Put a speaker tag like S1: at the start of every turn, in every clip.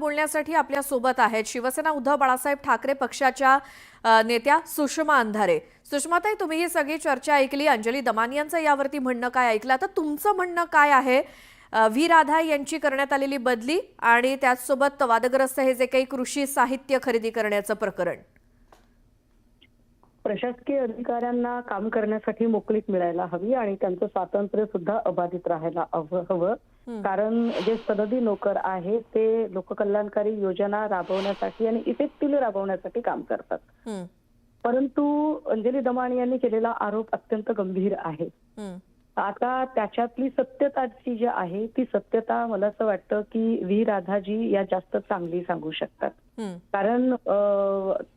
S1: बोलण्यासाठी आपल्या सोबत आहेत शिवसेना उद्धव बाळासाहेब ठाकरे पक्षाच्या नेत्या सुषमा अंधारे. सुषमाताई, तुम्ही ही सगळी चर्चा ऐकली, अंजली दमानियांचं यावरती म्हणणं काय ऐकलं, आता तुमचं म्हणणं काय आहे? व्ही राधा यांची करण्यात आलेली बदली आणि त्याचसोबत वादग्रस्त हे जे काही कृषी साहित्य खरेदी करण्याचं प्रकरण.
S2: प्रशासकीय अधिकाऱ्यांना काम करण्यासाठी मोकळीक मिळायला हवी आणि त्यांचं स्वातंत्र्य सुद्धा अबाधित राहायला हवं. कारण जे सनदी नोकर आहेत ते लोककल्याणकारी योजना राबवण्यासाठी आणि इफेक्टिव्हली राबवण्यासाठी काम करतात. परंतु अंजली दमानिया यांनी केलेला आरोप अत्यंत गंभीर आहे. आता त्याच्यातली सत्यता जी आहे ती सत्यता मला असं वाटतं की व्ही राधाजी या जास्त चांगली सांगू शकतात. कारण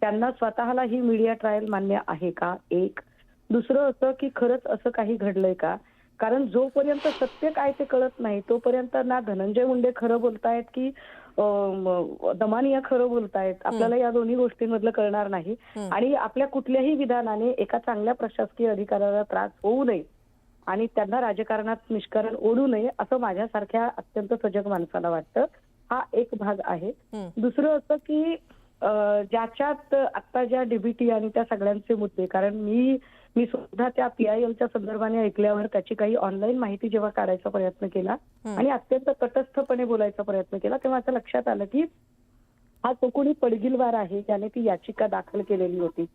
S2: त्यांना स्वतःला ही मीडिया ट्रायल मान्य आहे का, एक. दुसरं असं की खरंच असं काही घडलंय का. कारण जोपर्यंत सत्य काय ते कळत नाही तोपर्यंत ना धनंजय मुंडे खरं बोलतायत की दमानिया खरं बोलतायत, आपल्याला या दोन्ही गोष्टींमधलं कळणार नाही. आणि आपल्या कुठल्याही विधानाने एका चांगल्या प्रशासकीय अधिकाऱ्याला त्रास होऊ नये आणि त्यांना राजकारणात निष्कारण ओढू नये असं माझ्यासारख्या अत्यंत सजग माणसाला वाटतं. हा एक भाग आहे. दुसरं असं की ज्याच्यात आता ज्या डीबीटी आणि त्या सगळ्यांचे मुद्दे, कारण मी सुद्धा त्या PILच्या संदर्भाने ऐकल्यावर त्याची काही ऑनलाईन माहिती जेव्हा काढायचा प्रयत्न केला आणि अत्यंत तटस्थपणे बोलायचा प्रयत्न केला तेव्हा असं लक्षात आलं की हा तो कोणी पडगिलवार आहे ज्याने ती याचिका दाखल केलेली होती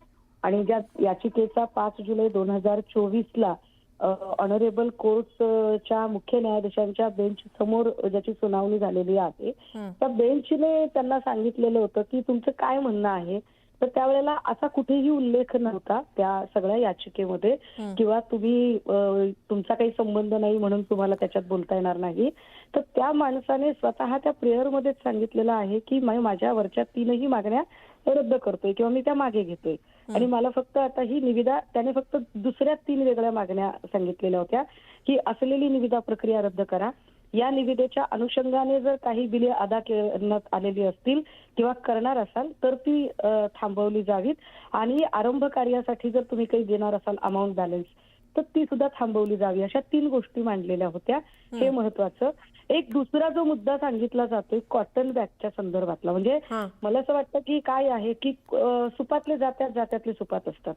S2: आणि ज्या याचिकेचा 5 जुलै 2024 ऑनरेबल कोर्टच्या मुख्य न्यायाधीशांच्या बेंच समोर ज्याची सुनावणी झालेली आहे त्या बेंचने त्यांना सांगितलेलं होतं की तुमचं काय म्हणणं आहे. तर त्यावेळेला असा कुठेही उल्लेख नव्हता त्या सगळ्या याचिकेमध्ये किंवा तुम्ही तुमचा काही संबंध नाही म्हणून तुम्हाला त्याच्यात बोलता येणार नाही. तर त्या माणसाने स्वतः त्या प्रेयरमध्येच सांगितलेलं आहे की माझ्या वरच्या 3ही मागण्या रद्द करतोय किंवा मी त्या मागे घेतोय आणि मला फक्त आता ही निविदा, त्याने फक्त दुसऱ्या 3 वेगळ्या मागण्या सांगितलेल्या होत्या की असलेली निविदा प्रक्रिया रद्द करा, या निविदेच्या अनुषंगाने जर काही बिले अदा करण्यात आलेली असतील किंवा करणार असाल तर ती थांबवली जावीत आणि आरंभ कार्यासाठी जर तुम्ही काही देणार असाल अमाऊंट बॅलन्स तर ती सुद्धा थांबवली जावी. अशा 3 गोष्टी मांडलेल्या होत्या. हे महत्वाचं. एक दुसरा जो मुद्दा सांगितला जातोय कॉटन बॅगच्या संदर्भातला, म्हणजे मला असं वाटतं की काय आहे की सुपातले जात्यातले सुपात असतात.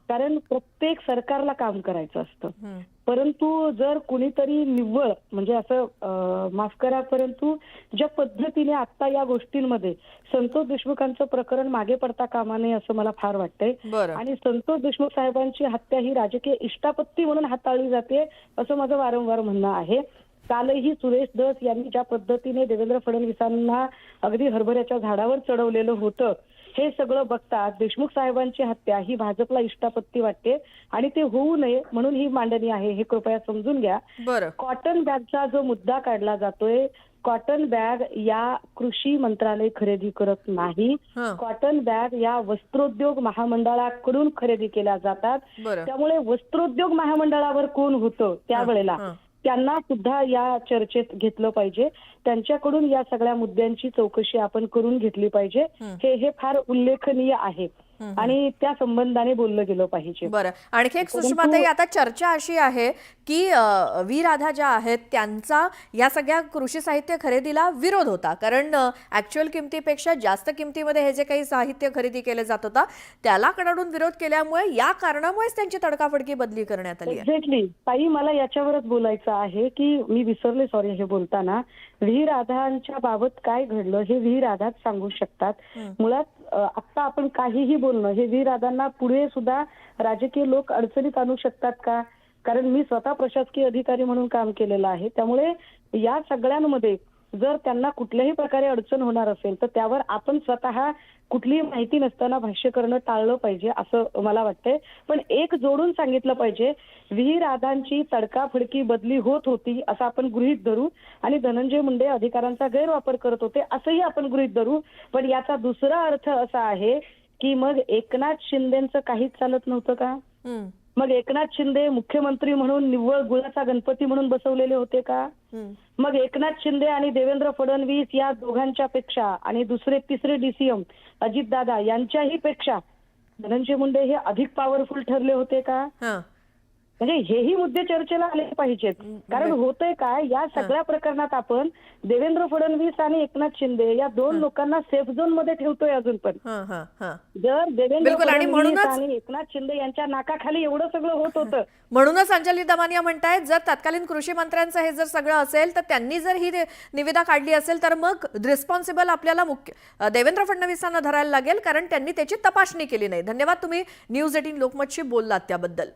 S2: कारण प्रत्येक सरकारला काम करायचं असतं. परंतु जर कुणीतरी निव्वळ म्हणजे असं माफ करा परंतु ज्या पद्धतीने आता या गोष्टींमध्ये संतोष देशमुखांचं प्रकरण मागे पडता कामा नये असं मला फार वाटतंय. आणि संतोष देशमुख साहेबांची हत्या ही राजकीय इष्टापत्ती म्हणून हाताळली जाते असं माझं वारंवार म्हणणं आहे. कालही सुरेश धस यांनी ज्या पद्धतीने देवेंद्र फडणवीसांना अगदी हरभऱ्याच्या झाडावर चढवलेलं होतं हे सगळं बघता देशमुख साहेबांची हत्या ही भाजपला इष्टापत्ती वाटते आणि ते होऊ नये म्हणून ही मांडणी आहे, हे कृपया समजून घ्या. कॉटन बॅगचा जो मुद्दा काढला जातोय, कॉटन बॅग या कृषी मंत्रालय खरेदी करत नाही. कॉटन बॅग या वस्त्रोद्योग महामंडळाकडून खरेदी केल्या जातात. त्यामुळे वस्त्रोद्योग महामंडळावर कोण होतं त्यावेळेला त्यांना सुद्धा या चर्चेत घेतलं पाहिजे. त्यांच्याकडून या सगळ्या मुद्द्यांची चौकशी आपण करून घेतली पाहिजे. हे फार उल्लेखनीय आहे आणि त्या संबंधाने बोललं गेलं पाहिजे.
S1: बरं, आणखी एक सुषमाताई, आता चर्चा अशी आहे की व्ही राधा ज्या आहेत त्यांचा या सगळ्या कृषी साहित्य खरेदीला विरोध होता, कारण ऍक्च्युअल किमतीपेक्षा जास्त किमतीमध्ये हे जे काही साहित्य खरेदी केलं जात होता त्याला कडाडून विरोध केल्यामुळे या कारणामुळेच त्यांची तडकाफडकी बदली करण्यात आली आहे.
S2: एक्झॅक्टली ताई, मला याच्यावरच बोलायचं आहे की मी विसरले, सॉरी, हे बोलताना व्ही राधांच्या बाबत काय घडलं हे व्ही राधाच सांगू शकतात. मुळात आता आपण काहीही बोलणं हे व्ही राधांना पुढे सुद्धा राजकीय लोक अडचणीत आणू शकतात का. कारण मी स्वतः प्रशासकीय अधिकारी म्हणून काम केलेलं आहे. त्यामुळे या सगळ्यांमध्ये जर त्यांना कुठल्याही प्रकारे अडचण होणार असेल तर त्यावर आपण स्वतः कुठलीही माहिती नसताना भाष्य करणं टाळलं पाहिजे असं मला वाटतंय. पण एक जोडून सांगितलं पाहिजे, व्ही राधांची तडकाफडकी बदली होत होती असं आपण गृहीत धरू आणि धनंजय मुंडे अधिकारांचा गैरवापर करत होते असंही आपण गृहीत धरू. पण याचा दुसरा अर्थ असा आहे की मग एकनाथ शिंदेचं काहीच चालत नव्हतं का. मग एकनाथ शिंदे मुख्यमंत्री म्हणून निव्वळ गुळाचा गणपती म्हणून बसवलेले होते का. मग एकनाथ शिंदे आणि देवेंद्र फडणवीस या दोघांच्या पेक्षा आणि दुसरे तिसरे DCM अजितदादा यांच्याही पेक्षा धनंजय मुंडे हे अधिक पॉवरफुल ठरले होते का. म्हणजे हेही मुद्दे चर्चेला आले पाहिजेत. कारण होतंय काय, या सगळ्या प्रकरणात आपण देवेंद्र फडणवीस आणि एकनाथ शिंदे या दोन लोकांना सेफ झोन मध्ये ठेवतोय अजून पण.
S1: हं, हं, हं.
S2: जर देवेंद्र
S1: बिलकुल, आणि
S2: फडणवीस
S1: म्हणूनच
S2: आणि एकनाथ शिंदे यांच्या नाकाखाली एवढं सगळं होत होतं,
S1: म्हणूनच अंजली दमानिया म्हणतायत, जर तत्कालीन कृषी मंत्र्यांचं हे जर सगळं असेल तर त्यांनी जर ही निविदा काढली असेल तर मग रिस्पॉन्सिबल आपल्याला देवेंद्र फडणवीसांना धरायला लागेल, कारण त्यांनी त्याची तपासणी केली नाही. धन्यवाद, तुम्ही न्यूज 18 लोकमतशी बोललात त्याबद्दल.